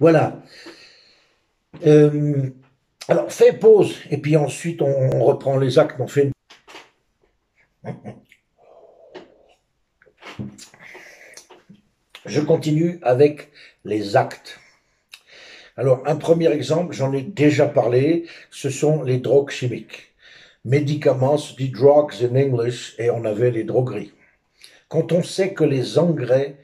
Voilà. Euh, alors, fais pause, et puis ensuite on reprend les actes. On fait. Je continue avec les actes. Alors, un premier exemple, j'en ai déjà parlé, ce sont les drogues chimiques. Médicaments, se dit drugs in English, et on avait les drogueries. Quand on sait que les engrais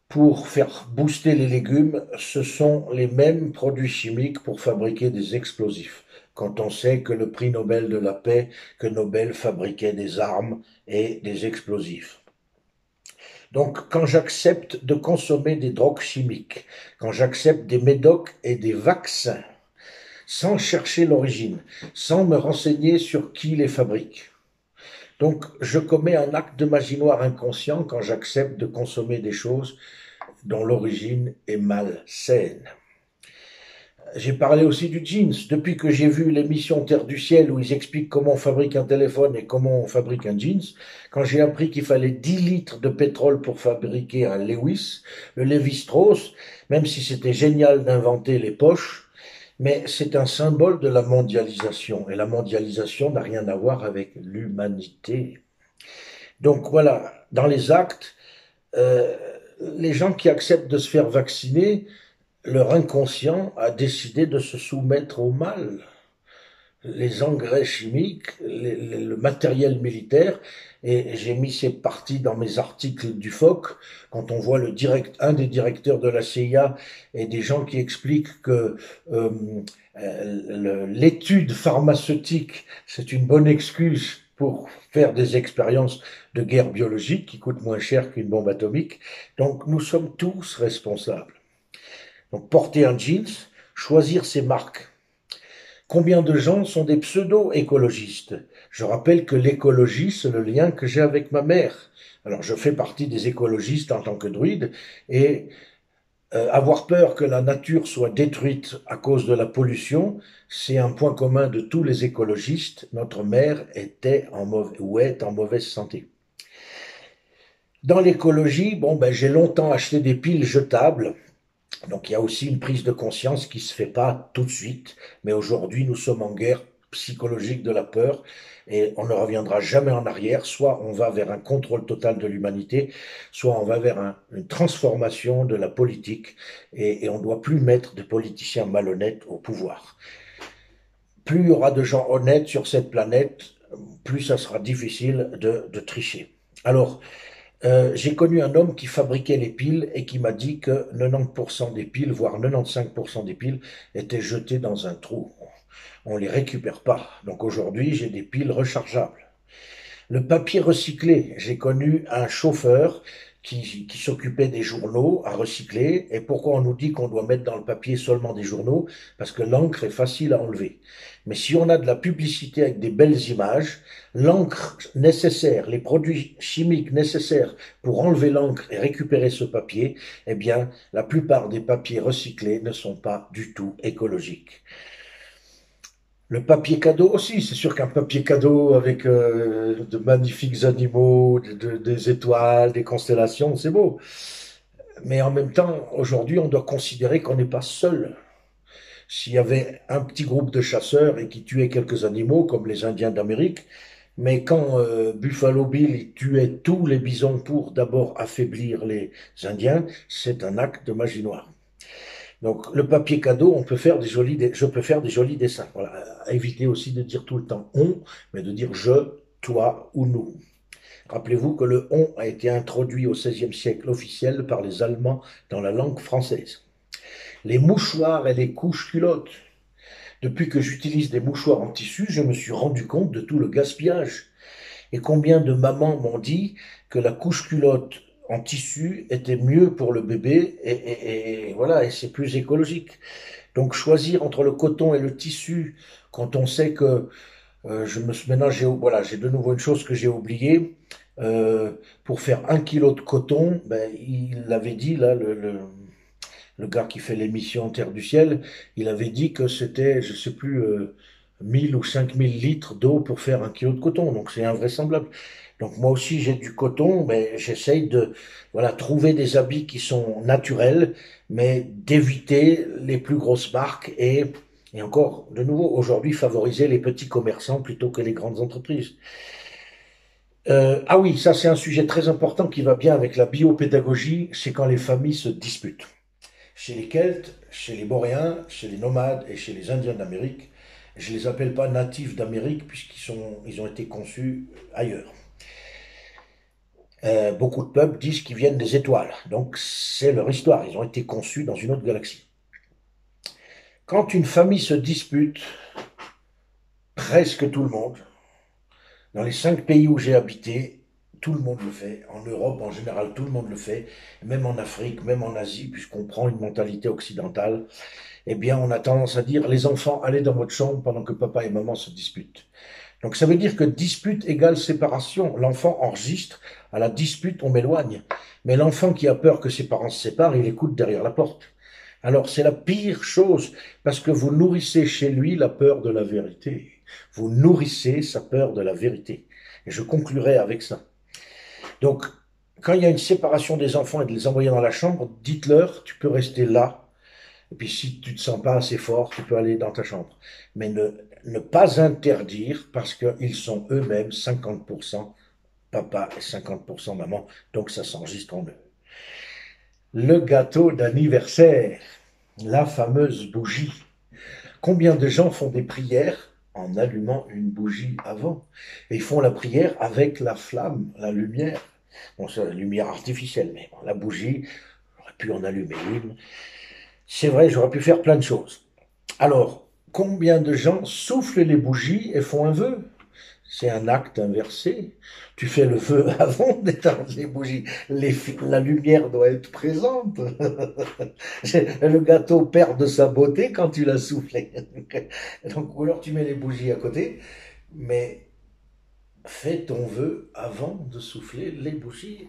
pour faire booster les légumes, ce sont les mêmes produits chimiques pour fabriquer des explosifs. Quand on sait que le prix Nobel de la paix, que Nobel fabriquait des armes et des explosifs. Donc, quand j'accepte de consommer des drogues chimiques, quand j'accepte des médocs et des vaccins, sans chercher l'origine, sans me renseigner sur qui les fabrique, donc je commets un acte de magie noire inconscient quand j'accepte de consommer des choses dont l'origine est malsaine. J'ai parlé aussi du jeans. Depuis que j'ai vu l'émission Terre du Ciel où ils expliquent comment on fabrique un téléphone et comment on fabrique un jeans, quand j'ai appris qu'il fallait 10 litres de pétrole pour fabriquer un Lewis, le Lévi-Strauss, même si c'était génial d'inventer les poches, mais c'est un symbole de la mondialisation. Et la mondialisation n'a rien à voir avec l'humanité. Donc voilà, dans les actes, euh, les gens qui acceptent de se faire vacciner, leur inconscient a décidé de se soumettre au mal. Les engrais chimiques, le matériel militaire, et j'ai mis ces parties dans mes articles du FOC, quand on voit un des directeurs de la CIA et des gens qui expliquent que euh, l'étude pharmaceutique, c'est une bonne excuse pour faire des expériences de guerre biologique qui coûtent moins cher qu'une bombe atomique. Donc nous sommes tous responsables. Donc porter un jeans, choisir ses marques. Combien de gens sont des pseudo-écologistes? Je rappelle que l'écologie, c'est le lien que j'ai avec ma mère. Alors je fais partie des écologistes en tant que druide et avoir peur que la nature soit détruite à cause de la pollution, c'est un point commun de tous les écologistes. Notre mère était en ou est en mauvaise santé. Dans l'écologie, bon ben j'ai longtemps acheté des piles jetables. Donc il y a aussi une prise de conscience qui se fait pas tout de suite, mais aujourd'hui nous sommes en guerre psychologique de la peur et on ne reviendra jamais en arrière. Soit on va vers un contrôle total de l'humanité, soit on va vers une transformation de la politique et on ne doit plus mettre de politiciens malhonnêtes au pouvoir. Plus il y aura de gens honnêtes sur cette planète, plus ça sera difficile de tricher. Alors, j'ai connu un homme qui fabriquait les piles et qui m'a dit que 90% des piles, voire 95% des piles, étaient jetées dans un trou. On ne les récupère pas. Donc aujourd'hui, j'ai des piles rechargeables. Le papier recyclé, j'ai connu un chauffeur qui s'occupait des journaux à recycler. Et pourquoi on nous dit qu'on doit mettre dans le papier seulement des journaux? Parce que l'encre est facile à enlever. Mais si on a de la publicité avec des belles images, l'encre nécessaire, les produits chimiques nécessaires pour enlever l'encre et récupérer ce papier, eh bien, la plupart des papiers recyclés ne sont pas du tout écologiques. Le papier cadeau aussi, c'est sûr qu'un papier cadeau avec de magnifiques animaux, des étoiles, des constellations, c'est beau. Mais en même temps, aujourd'hui, on doit considérer qu'on n'est pas seul. S'il y avait un petit groupe de chasseurs et qui tuaient quelques animaux, comme les Indiens d'Amérique, mais quand Buffalo Bill il tuait tous les bisons pour d'abord affaiblir les Indiens, c'est un acte de magie noire. Donc, le papier cadeau, on peut faire je peux faire des jolis dessins. Voilà. Évitez aussi de dire tout le temps on, mais de dire je, toi ou nous. Rappelez-vous que le on a été introduit au XVIe siècle officiel par les Allemands dans la langue française. Les mouchoirs et les couches culottes. Depuis que j'utilise des mouchoirs en tissu, je me suis rendu compte de tout le gaspillage. Et combien de mamans m'ont dit que la couche culotte en tissu était mieux pour le bébé et voilà, et c'est plus écologique. Donc choisir entre le coton et le tissu, quand on sait que maintenant j'ai de nouveau une chose que j'ai oubliée. Pour faire 1 kilo de coton, ben, il l'avait dit là, le gars qui fait l'émission Terre du Ciel, il avait dit que c'était, je sais plus, 1000 ou 5000 litres d'eau pour faire un kilo de coton, donc c'est invraisemblable. Donc moi aussi j'ai du coton, mais j'essaye de voilà trouver des habits qui sont naturels, mais d'éviter les plus grosses marques et encore de nouveau aujourd'hui favoriser les petits commerçants plutôt que les grandes entreprises. Ah oui, ça c'est un sujet très important qui va bien avec la biopédagogie, c'est quand les familles se disputent. Chez les Celtes, chez les Boréens, chez les nomades et chez les Indiens d'Amérique, je les appelle pas natifs d'Amérique ils ont été conçus ailleurs. Beaucoup de peuples disent qu'ils viennent des étoiles, donc c'est leur histoire, ils ont été conçus dans une autre galaxie. Quand une famille se dispute, presque tout le monde, dans les 5 pays où j'ai habité, tout le monde le fait. En Europe, en général, tout le monde le fait. Même en Afrique, même en Asie, puisqu'on prend une mentalité occidentale, eh bien, on a tendance à dire, les enfants, allez dans votre chambre pendant que papa et maman se disputent. Donc ça veut dire que dispute égale séparation. L'enfant enregistre, à la dispute, on m'éloigne. Mais l'enfant qui a peur que ses parents se séparent, il écoute derrière la porte. Alors c'est la pire chose, parce que vous nourrissez chez lui la peur de la vérité. Vous nourrissez sa peur de la vérité. Et je conclurai avec ça. Donc, quand il y a une séparation des enfants et de les envoyer dans la chambre, dites-leur, tu peux rester là. Et puis si tu te sens pas assez fort, tu peux aller dans ta chambre. Mais ne pas interdire parce qu'ils sont eux-mêmes 50% papa et 50% maman. Donc ça s'enregistre en eux. Le gâteau d'anniversaire, la fameuse bougie. Combien de gens font des prières en allumant une bougie avant? Et ils font la prière avec la flamme, la lumière. Bon, c'est la lumière artificielle, mais bon, la bougie, j'aurais pu en allumer une. C'est vrai, j'aurais pu faire plein de choses. Alors, combien de gens soufflent les bougies et font un vœu? C'est un acte inversé. Tu fais le vœu avant d'éteindre les bougies. La lumière doit être présente. Le gâteau perd de sa beauté quand tu l'as soufflé. Donc, ou alors tu mets les bougies à côté, mais fais ton vœu avant de souffler les bougies.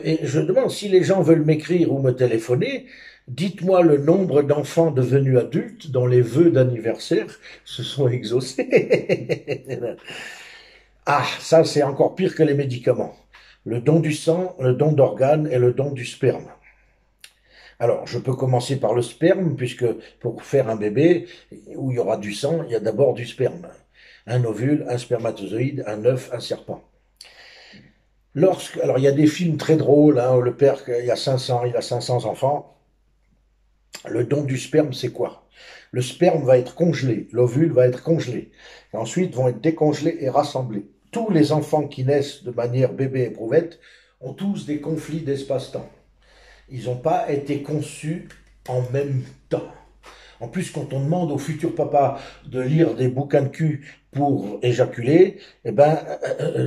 Et je demande si les gens veulent m'écrire ou me téléphoner, dites-moi le nombre d'enfants devenus adultes dont les vœux d'anniversaire se sont exaucés. Ah, ça c'est encore pire que les médicaments. Le don du sang, le don d'organes et le don du sperme. Alors, je peux commencer par le sperme, puisque pour faire un bébé où il y aura du sang, il y a d'abord du sperme. Un ovule, un spermatozoïde, un œuf, un serpent. Alors il y a des films très drôles, hein, où le père, il a 500 enfants. Le don du sperme, c'est quoi? Le sperme va être congelé, l'ovule va être congelé. Et ensuite vont être décongelés et rassemblés. Tous les enfants qui naissent de manière bébé éprouvette ont tous des conflits d'espace-temps. Ils n'ont pas été conçus en même temps. En plus, quand on demande au futur papa de lire des bouquins de cul pour éjaculer, eh ben,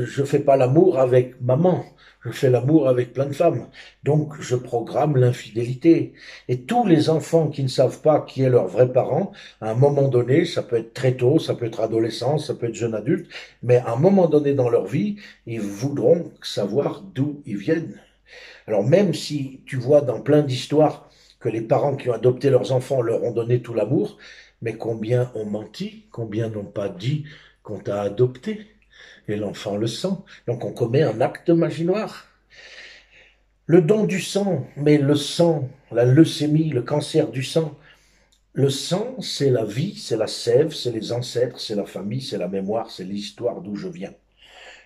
je fais pas l'amour avec maman, je fais l'amour avec plein de femmes. Donc, je programme l'infidélité. Et tous les enfants qui ne savent pas qui est leur vrai parent, à un moment donné, ça peut être très tôt, ça peut être adolescent, ça peut être jeune adulte, mais à un moment donné dans leur vie, ils voudront savoir d'où ils viennent. Alors, même si tu vois dans plein d'histoires que les parents qui ont adopté leurs enfants leur ont donné tout l'amour, mais combien ont menti, combien n'ont pas dit qu'on t'a adopté, et l'enfant le sent. Donc on commet un acte de magie noire. Le don du sang, mais le sang, la leucémie, le cancer du sang, le sang, c'est la vie, c'est la sève, c'est les ancêtres, c'est la famille, c'est la mémoire, c'est l'histoire d'où je viens.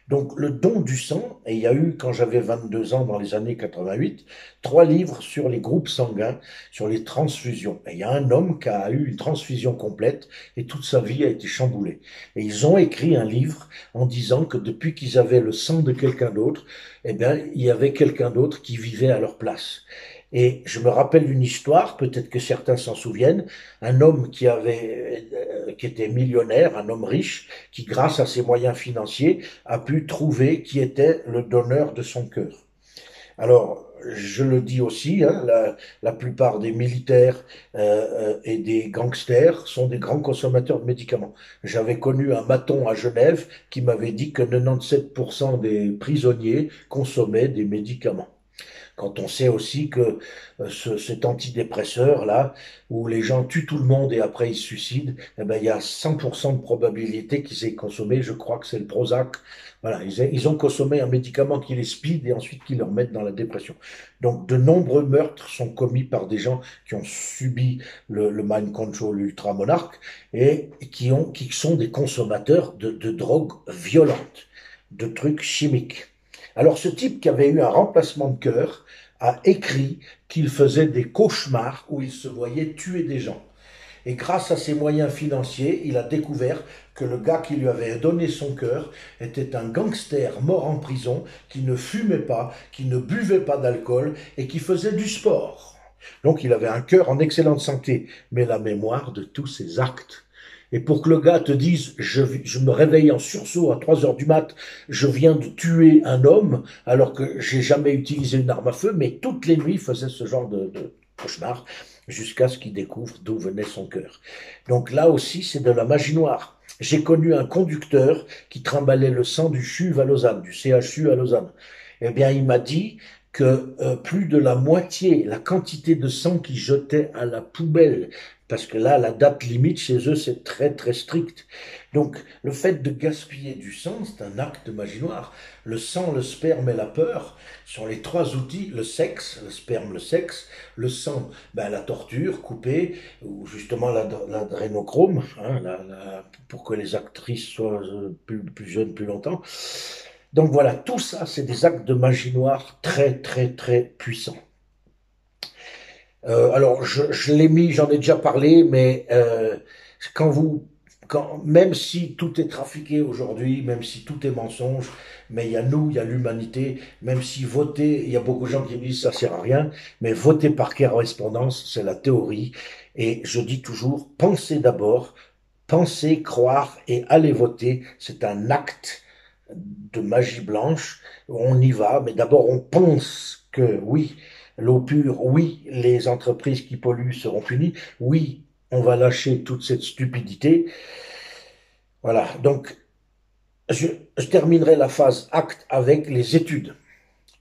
Donc le don du sang, et il y a eu, quand j'avais 22 ans, dans les années 88, 3 livres sur les groupes sanguins, sur les transfusions. Et il y a un homme qui a eu une transfusion complète et toute sa vie a été chamboulée. Et ils ont écrit un livre en disant que depuis qu'ils avaient le sang de quelqu'un d'autre, eh bien, il y avait quelqu'un d'autre qui vivait à leur place. Et je me rappelle d'une histoire, peut-être que certains s'en souviennent, un homme qui était millionnaire, un homme riche, qui grâce à ses moyens financiers a pu trouver qui était le donneur de son cœur. Alors, je le dis aussi, hein, la plupart des militaires et des gangsters sont des grands consommateurs de médicaments. J'avais connu un maton à Genève qui m'avait dit que 97% des prisonniers consommaient des médicaments. Quand on sait aussi que cet antidépresseur-là, où les gens tuent tout le monde et après ils se suicident, eh ben, il y a 100% de probabilité qu'ils aient consommé, je crois que c'est le Prozac. Voilà, ils ont consommé un médicament qui les speed et ensuite qui leur met dans la dépression. Donc, de nombreux meurtres sont commis par des gens qui ont subi le mind control ultra monarque et qui sont des consommateurs de drogues violentes, de trucs chimiques. Alors, ce type qui avait eu un remplacement de cœur a écrit qu'il faisait des cauchemars où il se voyait tuer des gens. Et grâce à ses moyens financiers, il a découvert que le gars qui lui avait donné son cœur était un gangster mort en prison, qui ne fumait pas, qui ne buvait pas d'alcool et qui faisait du sport. Donc il avait un cœur en excellente santé, mais la mémoire de tous ses actes. Et pour que le gars te dise, je me réveille en sursaut à 3 heures du mat, je viens de tuer un homme, alors que j'ai jamais utilisé une arme à feu, mais toutes les nuits il faisait ce genre de cauchemar, jusqu'à ce qu'il découvre d'où venait son cœur. Donc là aussi, c'est de la magie noire. J'ai connu un conducteur qui trimballait le sang du CHUV à Lausanne, du CHU à Lausanne. Eh bien, il m'a dit que plus de la moitié, la quantité de sang qu'il jetait à la poubelle, parce que là, la date limite chez eux, c'est très très strict. Donc, le fait de gaspiller du sang, c'est un acte de magie noire. Le sang, le sperme et la peur sont les trois outils. Le sexe, le sperme, le sexe, le sang, ben, la torture coupée, ou justement l'adrénochrome, hein, pour que les actrices soient plus jeunes plus longtemps. Donc voilà, tout ça, c'est des actes de magie noire très très très puissants. Alors, je l'ai mis, j'en ai déjà parlé, mais quand vous, même si tout est trafiqué aujourd'hui, même si tout est mensonge, mais il y a nous, il y a l'humanité, même si voter, il y a beaucoup de gens qui me disent ça sert à rien, mais voter par correspondance, c'est la théorie. Et je dis toujours, pensez d'abord, pensez, croire et aller voter, c'est un acte de magie blanche. On y va, mais d'abord on pense que oui, l'eau pure, oui, les entreprises qui polluent seront punies, oui, on va lâcher toute cette stupidité. Voilà, donc je terminerai la phase acte avec les études.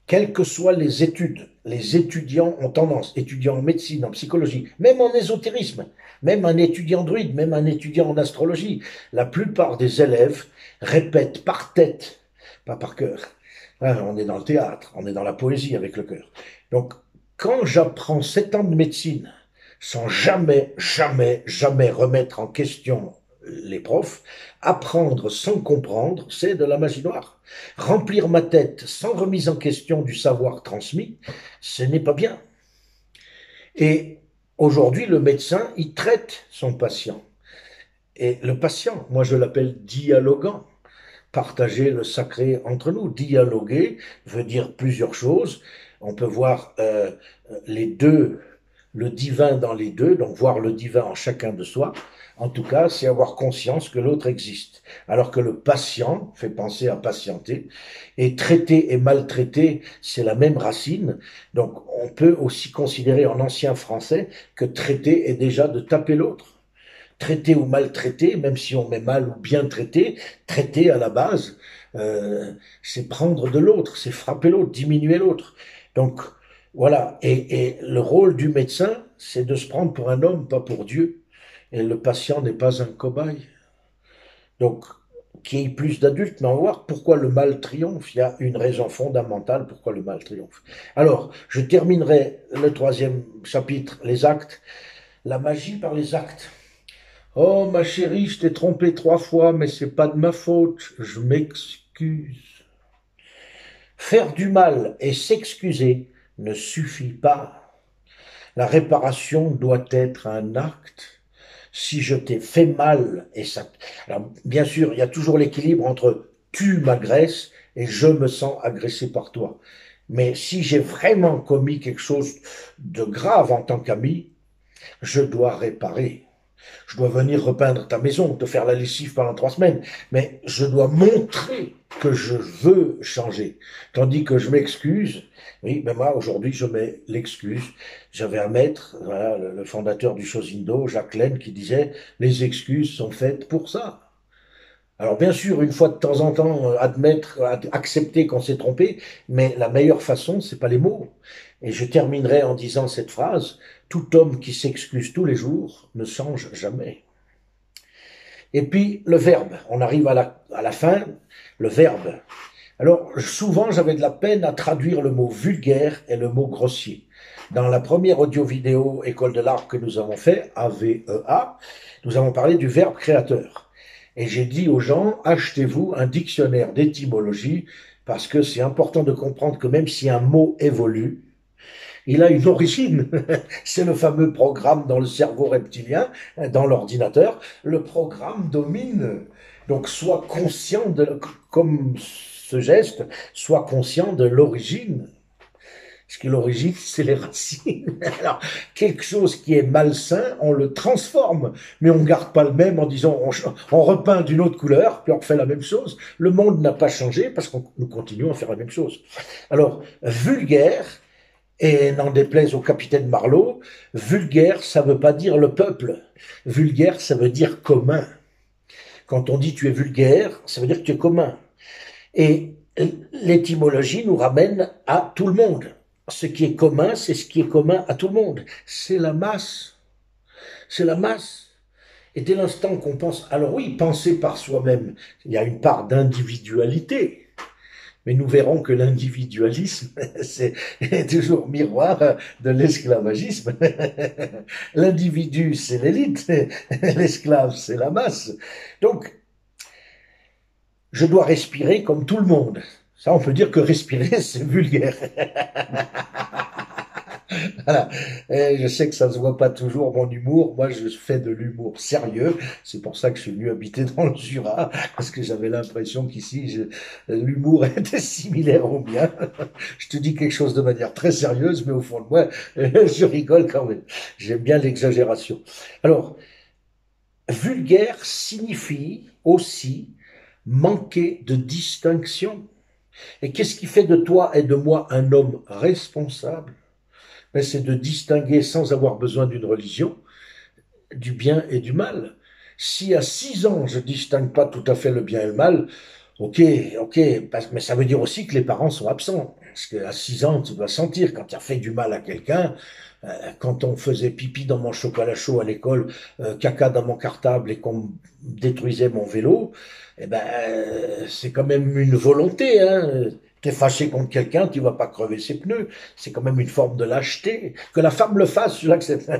Quelles que soient les études, les étudiants ont tendance, étudiants en médecine, en psychologie, même en ésotérisme, même un étudiant druide, même un étudiant en astrologie, la plupart des élèves répètent par tête, pas par cœur. Hein, on est dans le théâtre, on est dans la poésie avec le cœur. Donc, quand j'apprends 7 ans de médecine sans jamais, jamais, jamais remettre en question les profs, apprendre sans comprendre, c'est de la magie noire. Remplir ma tête sans remise en question du savoir transmis, ce n'est pas bien. Et aujourd'hui, le médecin, il traite son patient. Et le patient, moi je l'appelle dialoguant. Partager le sacré entre nous. Dialoguer veut dire plusieurs choses. On peut voir les deux, le divin dans les deux, donc voir le divin en chacun de soi. En tout cas, c'est avoir conscience que l'autre existe. Alors que le patient fait penser à patienter. Et traiter et maltraiter, c'est la même racine. Donc, on peut aussi considérer en ancien français que traiter est déjà de taper l'autre. Traiter ou maltraiter, même si on met mal ou bien traiter, traiter à la base, c'est prendre de l'autre, c'est frapper l'autre, diminuer l'autre. Donc, voilà. Et le rôle du médecin, c'est de se prendre pour un homme, pas pour Dieu. Et le patient n'est pas un cobaye. Donc, qu'il y ait plus d'adultes, mais on va voir pourquoi le mal triomphe. Il y a une raison fondamentale pourquoi le mal triomphe. Alors, je terminerai le troisième chapitre, les actes. La magie par les actes. Oh, ma chérie, je t'ai trompé 3 fois, mais c'est pas de ma faute. Je m'excuse. Faire du mal et s'excuser ne suffit pas. La réparation doit être un acte. Si je t'ai fait mal et ça, alors, bien sûr, il y a toujours l'équilibre entre tu m'agresses et je me sens agressé par toi. Mais si j'ai vraiment commis quelque chose de grave en tant qu'ami, je dois réparer. Je dois venir repeindre ta maison, te faire la lessive pendant 3 semaines, mais je dois montrer que je veux changer. Tandis que je m'excuse, oui, mais moi, aujourd'hui, je mets l'excuse. J'avais un maître, voilà, le fondateur du Shosindo, Jacques Laine, qui disait, les excuses sont faites pour ça. Alors bien sûr, une fois de temps en temps, accepter qu'on s'est trompé, mais la meilleure façon, c'est pas les mots. Et je terminerai en disant cette phrase: tout homme qui s'excuse tous les jours ne change jamais. Et puis le verbe, on arrive à la fin, le verbe. Alors souvent, j'avais de la peine à traduire le mot vulgaire et le mot grossier. Dans la première audio-vidéo École de l'art que nous avons fait, AVEA, nous avons parlé du verbe créateur. Et j'ai dit aux gens: achetez-vous un dictionnaire d'étymologie, parce que c'est important de comprendre que même si un mot évolue, il a une origine. C'est le fameux programme dans le cerveau reptilien, dans l'ordinateur. Le programme domine. Donc sois conscient de, comme ce geste, sois conscient de l'origine. Parce que l'origine, c'est les racines. Alors, quelque chose qui est malsain, on le transforme, mais on ne garde pas le même en disant on repeint d'une autre couleur, puis on refait la même chose. Le monde n'a pas changé parce que nous continuons à faire la même chose. Alors, vulgaire, et n'en déplaise au capitaine Marlowe, vulgaire, ça ne veut pas dire le peuple. Vulgaire, ça veut dire commun. Quand on dit tu es vulgaire, ça veut dire que tu es commun. Et l'étymologie nous ramène à tout le monde. Ce qui est commun, c'est ce qui est commun à tout le monde. C'est la masse. C'est la masse. Et dès l'instant qu'on pense, alors oui, penser par soi-même, il y a une part d'individualité. Mais nous verrons que l'individualisme, c'est toujours miroir de l'esclavagisme. L'individu, c'est l'élite. L'esclave, c'est la masse. Donc, je dois respirer comme tout le monde. Ça, on peut dire que respirer, c'est vulgaire. Voilà. Et je sais que ça se voit pas toujours, mon humour. Moi, je fais de l'humour sérieux. C'est pour ça que je suis venu habiter dans le Jura, parce que j'avais l'impression qu'ici, l'humour était similaire au mien. Je te dis quelque chose de manière très sérieuse, mais au fond de moi, je rigole quand même. J'aime bien l'exagération. Alors, vulgaire signifie aussi manquer de distinction. Et qu'est-ce qui fait de toi et de moi un homme responsable? Ben, c'est de distinguer, sans avoir besoin d'une religion, du bien et du mal. Si à 6 ans, je distingue pas tout à fait le bien et le mal, ok, mais ça veut dire aussi que les parents sont absents. Parce qu'à 6 ans, tu dois sentir quand tu as fait du mal à quelqu'un. Quand on faisait pipi dans mon chocolat chaud à l'école, caca dans mon cartable et qu'on détruisait mon vélo, eh ben, c'est quand même une volonté, hein. T'es fâché contre quelqu'un, tu vas pas crever ses pneus. C'est quand même une forme de lâcheté. Que la femme le fasse, je l'accepte.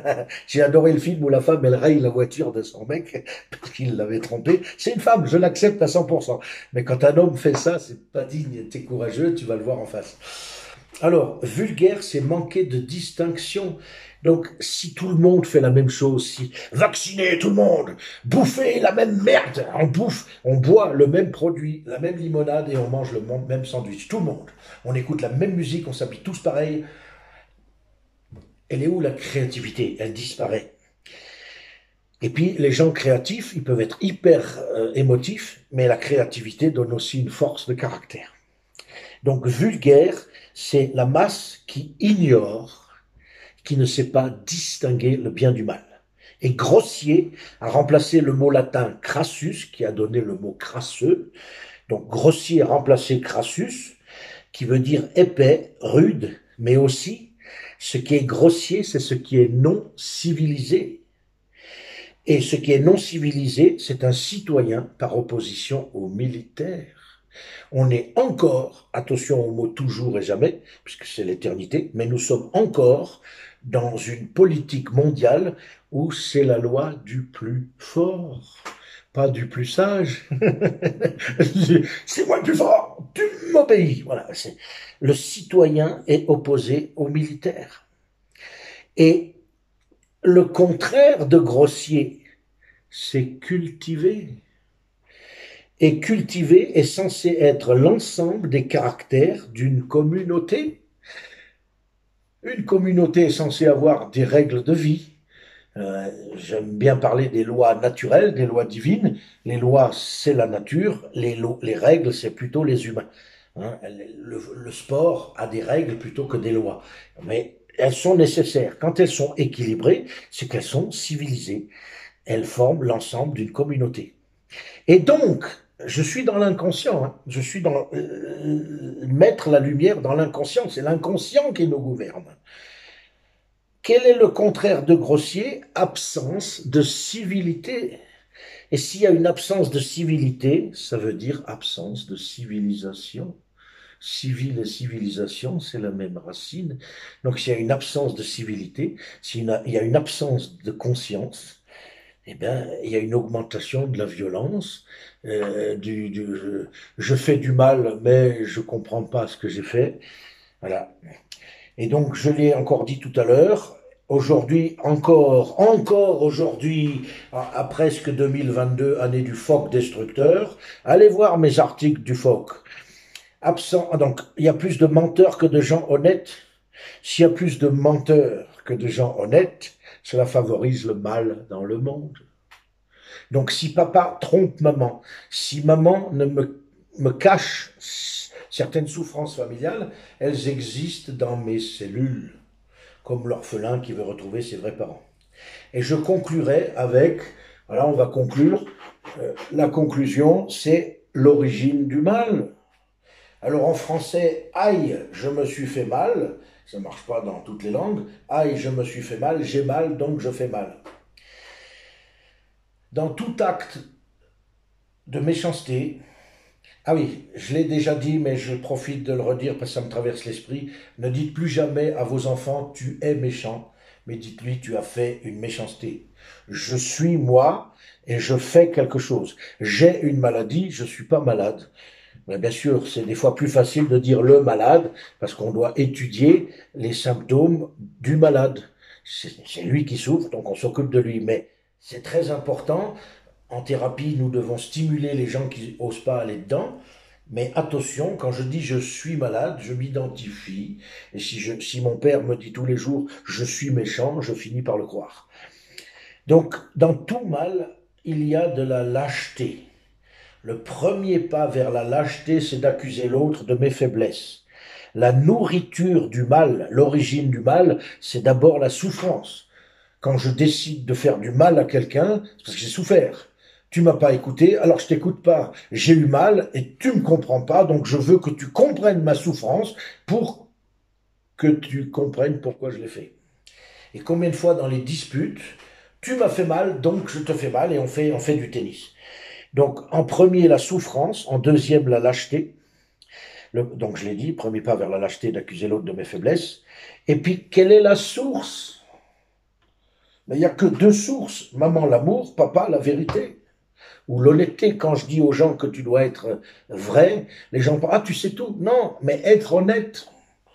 J'ai adoré le film où la femme, elle raye la voiture de son mec parce qu'il l'avait trompée. C'est une femme, je l'accepte à 100%. Mais quand un homme fait ça, c'est pas digne. T'es courageux, tu vas le voir en face. Alors, vulgaire, c'est manquer de distinction. Donc, si tout le monde fait la même chose, si vacciner tout le monde, bouffer la même merde, on bouffe, on boit le même produit, la même limonade et on mange le même sandwich, tout le monde. On écoute la même musique, on s'habille tous pareil. Elle est où la créativité? Elle disparaît. Et puis, les gens créatifs, ils peuvent être hyper émotifs, mais la créativité donne aussi une force de caractère. Donc, vulgaire, c'est la masse qui ignore, qui ne sait pas distinguer le bien du mal. Et grossier a remplacé le mot latin crassus, qui a donné le mot crasseux. Donc grossier a remplacé crassus, qui veut dire épais, rude, mais aussi ce qui est grossier, c'est ce qui est non civilisé. Et ce qui est non civilisé, c'est un citoyen par opposition au militaire. On est encore, attention au mot toujours et jamais, puisque c'est l'éternité, mais nous sommes encore dans une politique mondiale où c'est la loi du plus fort, pas du plus sage. C'est moi le plus fort, tu m'obéis. Voilà, le citoyen est opposé au militaire. Et le contraire de grossier, c'est cultiver. Et cultiver est censé être l'ensemble des caractères d'une communauté. Une communauté est censée avoir des règles de vie. J'aime bien parler des lois naturelles, des lois divines. Les lois, c'est la nature. Les règles, c'est plutôt les humains. Hein, le sport a des règles plutôt que des lois. Mais elles sont nécessaires. Quand elles sont équilibrées, c'est qu'elles sont civilisées. Elles forment l'ensemble d'une communauté. Et donc, je suis dans l'inconscient, hein. Je suis dans mettre la lumière dans l'inconscient. C'est l'inconscient qui nous gouverne. Quel est le contraire de grossier? Absence de civilité. Et s'il y a une absence de civilité, ça veut dire absence de civilisation. Civil et civilisation, c'est la même racine. Donc s'il y a une absence de civilité, s'il y a une absence de conscience, eh bien, il y a une augmentation de la violence, je fais du mal, mais je comprends pas ce que j'ai fait. Voilà. Et donc, je l'ai encore dit tout à l'heure, aujourd'hui, encore aujourd'hui, à presque 2022, année du phoque destructeur, allez voir mes articles du phoque. Absent, donc, il y a plus de menteurs que de gens honnêtes. S'il y a plus de menteurs que de gens honnêtes, cela favorise le mal dans le monde. Donc, si papa trompe maman, si maman ne me cache certaines souffrances familiales, elles existent dans mes cellules, comme l'orphelin qui veut retrouver ses vrais parents. Et je conclurai avec, voilà, on va conclure, la conclusion, c'est l'origine du mal. Alors en français, aïe, je me suis fait mal, ça ne marche pas dans toutes les langues, aïe, je me suis fait mal, j'ai mal, donc je fais mal. Dans tout acte de méchanceté, ah oui, je l'ai déjà dit, mais je profite de le redire parce que ça me traverse l'esprit. Ne dites plus jamais à vos enfants, tu es méchant, mais dites-lui, tu as fait une méchanceté. Je suis moi et je fais quelque chose. J'ai une maladie, je suis pas malade. Mais bien sûr, c'est des fois plus facile de dire le malade parce qu'on doit étudier les symptômes du malade. C'est lui qui souffre, donc on s'occupe de lui. Mais c'est très important. En thérapie, nous devons stimuler les gens qui n'osent pas aller dedans. Mais attention, quand je dis je suis malade, je m'identifie. Et si mon père me dit tous les jours je suis méchant, je finis par le croire. Donc, dans tout mal, il y a de la lâcheté. Le premier pas vers la lâcheté, c'est d'accuser l'autre de mes faiblesses. La nourriture du mal, l'origine du mal, c'est d'abord la souffrance. Quand je décide de faire du mal à quelqu'un, c'est parce que j'ai souffert. Tu m'as pas écouté, alors je t'écoute pas. J'ai eu mal et tu me comprends pas, donc je veux que tu comprennes ma souffrance pour que tu comprennes pourquoi je l'ai fait. Et combien de fois dans les disputes, tu m'as fait mal, donc je te fais mal et on fait du tennis. Donc en premier la souffrance, en deuxième la lâcheté. Donc je l'ai dit, premier pas vers la lâcheté d'accuser l'autre de mes faiblesses. Et puis quelle est la source? Mais il n'y a que deux sources, maman l'amour, papa la vérité. Ou l'honnêteté, quand je dis aux gens que tu dois être vrai, les gens pensent, ah tu sais tout. Non, mais être honnête,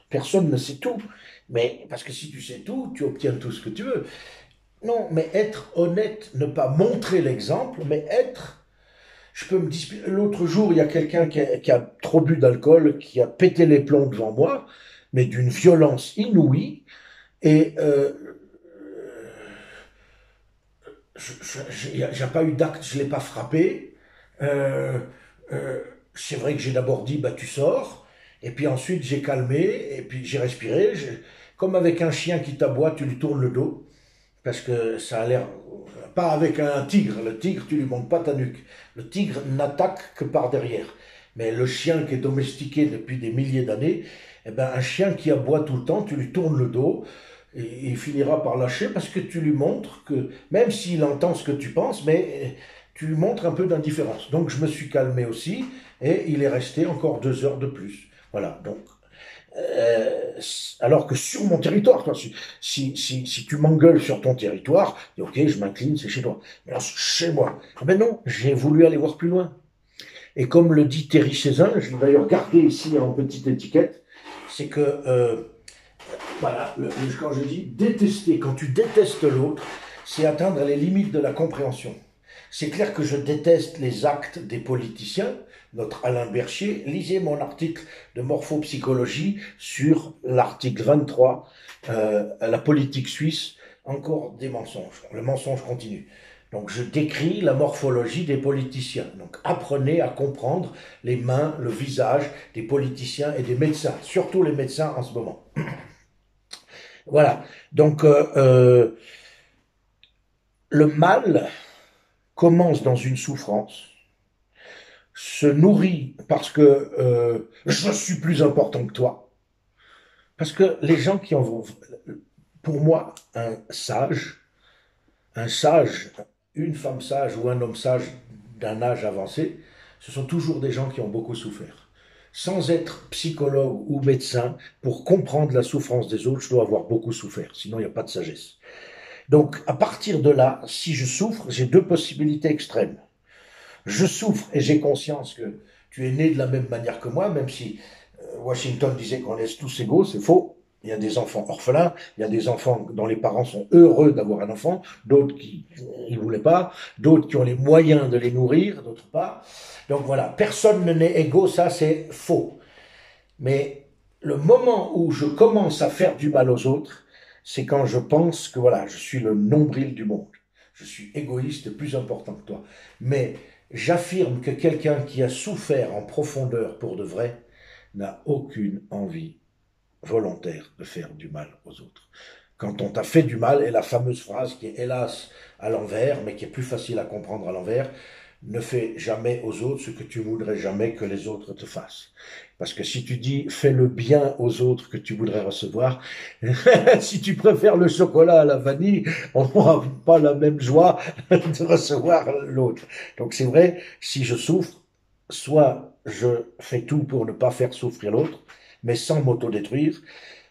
personne ne sait tout. Mais parce que si tu sais tout, tu obtiens tout ce que tu veux. Non, mais être honnête, ne pas montrer l'exemple, mais être. Je peux me disputer. L'autre jour, il y a quelqu'un qui a trop bu d'alcool, qui a pété les plombs devant moi, mais d'une violence inouïe. Et j'ai pas eu d'acte, je l'ai pas frappé. Euh, c'est vrai que j'ai d'abord dit, bah tu sors. Et puis ensuite, j'ai calmé, et puis j'ai respiré. Comme avec un chien qui t'aboie, tu lui tournes le dos. Parce que ça a l'air. Pas avec un tigre. Le tigre, tu lui montes pas ta nuque. Le tigre n'attaque que par derrière. Mais le chien qui est domestiqué depuis des milliers d'années, eh ben, un chien qui aboie tout le temps, tu lui tournes le dos et il finira par lâcher parce que tu lui montres que, même s'il entend ce que tu penses, mais tu lui montres un peu d'indifférence. Donc je me suis calmé aussi et il est resté encore 2 heures de plus. Voilà, donc alors que sur mon territoire, toi, si tu m'engueules sur ton territoire, ok, je m'incline, c'est chez toi. Mais alors, chez moi, ben non, j'ai voulu aller voir plus loin. Et comme le dit Terry Cézanne, je l'ai d'ailleurs gardé ici en petite étiquette, c'est que, voilà, quand je dis détester, quand tu détestes l'autre, c'est atteindre les limites de la compréhension. C'est clair que je déteste les actes des politiciens, notre Alain Berchier. Lisez mon article de morphopsychologie sur l'article 23, la politique suisse, encore des mensonges. Le mensonge continue. Donc je décris la morphologie des politiciens. Donc apprenez à comprendre les mains, le visage des politiciens et des médecins, surtout les médecins en ce moment. Voilà. Donc le mal commence dans une souffrance, se nourrit parce que je suis plus important que toi. Parce que les gens qui en vont, pour moi, un sage, une femme sage ou un homme sage d'un âge avancé, ce sont toujours des gens qui ont beaucoup souffert. Sans être psychologue ou médecin, pour comprendre la souffrance des autres, je dois avoir beaucoup souffert, sinon il n'y a pas de sagesse. Donc, à partir de là, si je souffre, j'ai deux possibilités extrêmes. Je souffre et j'ai conscience que tu es né de la même manière que moi, même si Washington disait qu'on laisse tous égaux, c'est faux. Il y a des enfants orphelins, il y a des enfants dont les parents sont heureux d'avoir un enfant, d'autres qui ne voulaient pas, d'autres qui ont les moyens de les nourrir, d'autres pas. Donc voilà, personne ne naît égaux, ça c'est faux. Mais le moment où je commence à faire du mal aux autres, c'est quand je pense que voilà, je suis le nombril du monde. Je suis égoïste, plus important que toi. Mais j'affirme que quelqu'un qui a souffert en profondeur pour de vrai n'a aucune envie volontaire de faire du mal aux autres. Quand on t'a fait du mal, et la fameuse phrase qui est hélas à l'envers, mais qui est plus facile à comprendre à l'envers, ne fais jamais aux autres ce que tu voudrais jamais que les autres te fassent. Parce que si tu dis fais le bien aux autres que tu voudrais recevoir, si tu préfères le chocolat à la vanille, on n'aura pas la même joie de recevoir l'autre. Donc c'est vrai, si je souffre, soit je fais tout pour ne pas faire souffrir l'autre, mais sans m'autodétruire,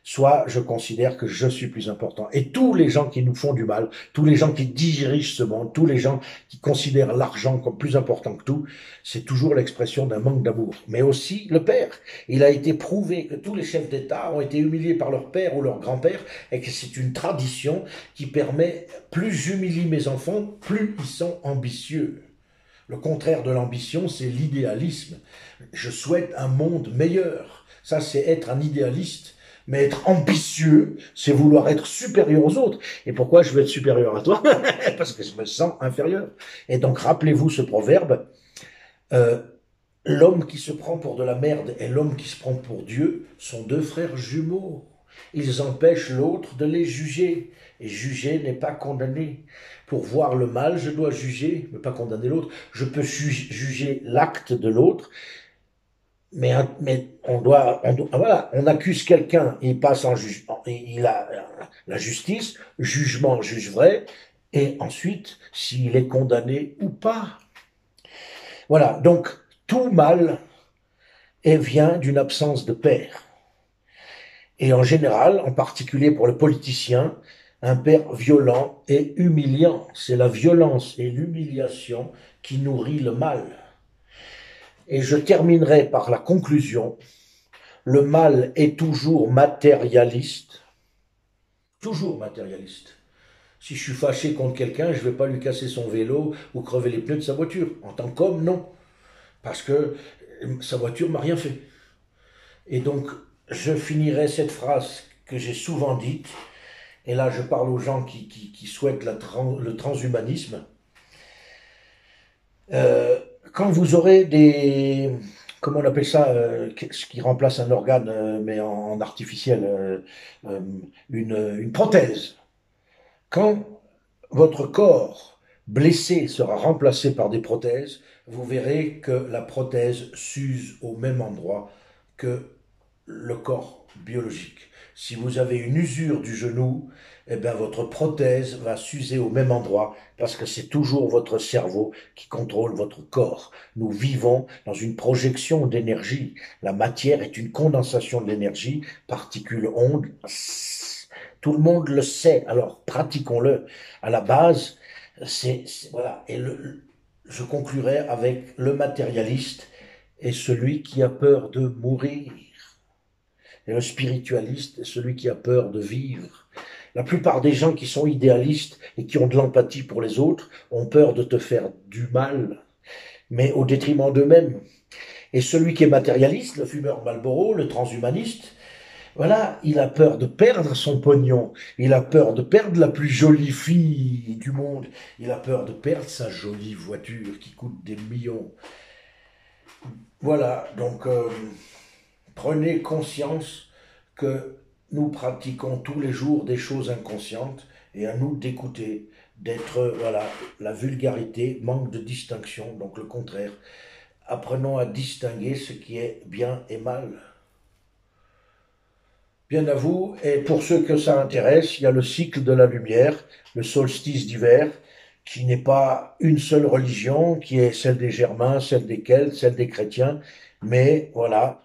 soit je considère que je suis plus important. Et tous les gens qui nous font du mal, tous les gens qui dirigent ce monde, tous les gens qui considèrent l'argent comme plus important que tout, c'est toujours l'expression d'un manque d'amour. Mais aussi le père. Il a été prouvé que tous les chefs d'État ont été humiliés par leur père ou leur grand-père et que c'est une tradition qui permet, plus j'humilie mes enfants, plus ils sont ambitieux. Le contraire de l'ambition, c'est l'idéalisme. Je souhaite un monde meilleur. Ça, c'est être un idéaliste. Mais être ambitieux, c'est vouloir être supérieur aux autres. Et pourquoi je veux être supérieur à toi? Parce que je me sens inférieur. Et donc, rappelez-vous ce proverbe, euh, l'homme qui se prend pour de la merde et l'homme qui se prend pour Dieu sont deux frères jumeaux. Ils empêchent l'autre de les juger. Et juger n'est pas condamner. Pour voir le mal, je dois juger, mais pas condamner l'autre. Je peux juger l'acte de l'autre, mais voilà, on accuse quelqu'un, il passe en jugement, il a la justice, jugement, juge vrai, et ensuite, s'il est condamné ou pas. Voilà, donc tout mal vient d'une absence de père. Et en général, en particulier pour le politicien, un père violent et humiliant. C'est la violence et l'humiliation qui nourrit le mal. Et je terminerai par la conclusion. Le mal est toujours matérialiste. Toujours matérialiste. Si je suis fâché contre quelqu'un, je ne vais pas lui casser son vélo ou crever les pneus de sa voiture. En tant qu'homme, non. Parce que sa voiture m'a rien fait. Et donc, je finirai cette phrase que j'ai souvent dite, et là je parle aux gens qui souhaitent le transhumanisme. Quand vous aurez des... Comment on appelle ça, ce qui remplace un organe, mais en artificiel, euh, une prothèse. Quand votre corps blessé sera remplacé par des prothèses, vous verrez que la prothèse s'use au même endroit que le corps biologique. Si vous avez une usure du genou, eh bien votre prothèse va s'user au même endroit parce que c'est toujours votre cerveau qui contrôle votre corps. Nous vivons dans une projection d'énergie. La matière est une condensation de l'énergie, particules, ondes. Tout le monde le sait, alors pratiquons-le. À la base, voilà. Et je conclurai avec le matérialiste est celui qui a peur de mourir. Et le spiritualiste est celui qui a peur de vivre. La plupart des gens qui sont idéalistes et qui ont de l'empathie pour les autres ont peur de te faire du mal, mais au détriment d'eux-mêmes. Et celui qui est matérialiste, le fumeur Marlboro, le transhumaniste, voilà, il a peur de perdre son pognon, il a peur de perdre la plus jolie fille du monde, il a peur de perdre sa jolie voiture qui coûte des millions. Voilà, donc prenez conscience que nous pratiquons tous les jours des choses inconscientes et à nous d'écouter, d'être, voilà, la vulgarité, manque de distinction, donc le contraire. apprenons à distinguer ce qui est bien et mal. Bien à vous, et pour ceux que ça intéresse, il y a le cycle de la lumière, le solstice d'hiver, qui n'est pas une seule religion, qui est celle des Germains, celle des Celtes, celle des chrétiens, mais voilà,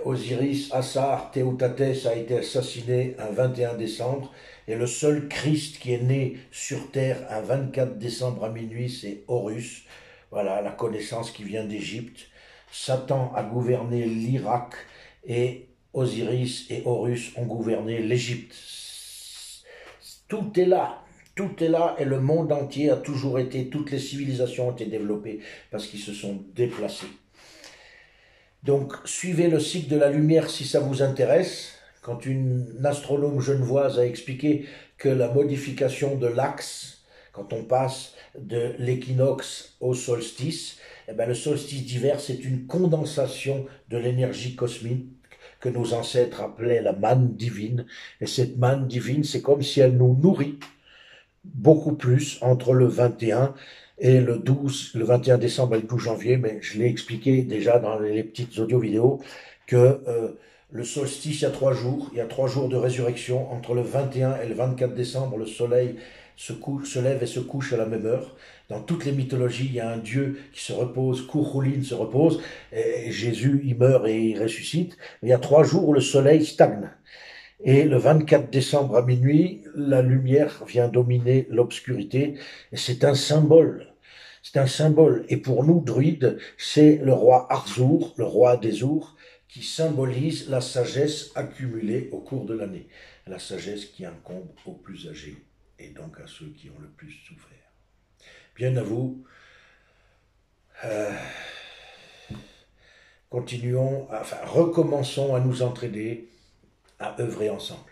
Osiris, Assar, Théotatès a été assassiné un 21 décembre, et le seul Christ qui est né sur terre un 24 décembre à minuit, c'est Horus. Voilà, la connaissance qui vient d'Égypte. Satan a gouverné l'Irak et Osiris et Horus ont gouverné l'Égypte. Tout est là. Tout est là et le monde entier a toujours été, toutes les civilisations ont été développées parce qu'ils se sont déplacés. Donc, suivez le cycle de la lumière si ça vous intéresse. Quand une astronome genevoise a expliqué que la modification de l'axe, quand on passe de l'équinoxe au solstice, eh ben le solstice d'hiver, c'est une condensation de l'énergie cosmique que nos ancêtres appelaient la manne divine. Et cette manne divine, c'est comme si elle nous nourrit beaucoup plus entre le 21 et le 12, le 21 décembre et le 12 janvier, mais je l'ai expliqué déjà dans les petites audio-vidéos que le solstice, il y a 3 jours de résurrection. Entre le 21 et le 24 décembre, le soleil se lève et se couche à la même heure. Dans toutes les mythologies, il y a un dieu qui se repose, Cuchulainn se repose, et Jésus, il meurt et il ressuscite. Il y a 3 jours où le soleil stagne. Et le 24 décembre à minuit, la lumière vient dominer l'obscurité. Et c'est un symbole. C'est un symbole. Et pour nous, druides, c'est le roi Arzour, le roi des Ours, qui symbolise la sagesse accumulée au cours de l'année. La sagesse qui incombe aux plus âgés et donc à ceux qui ont le plus souffert. Bien à vous. Euh, recommençons à nous entraider, à œuvrer ensemble.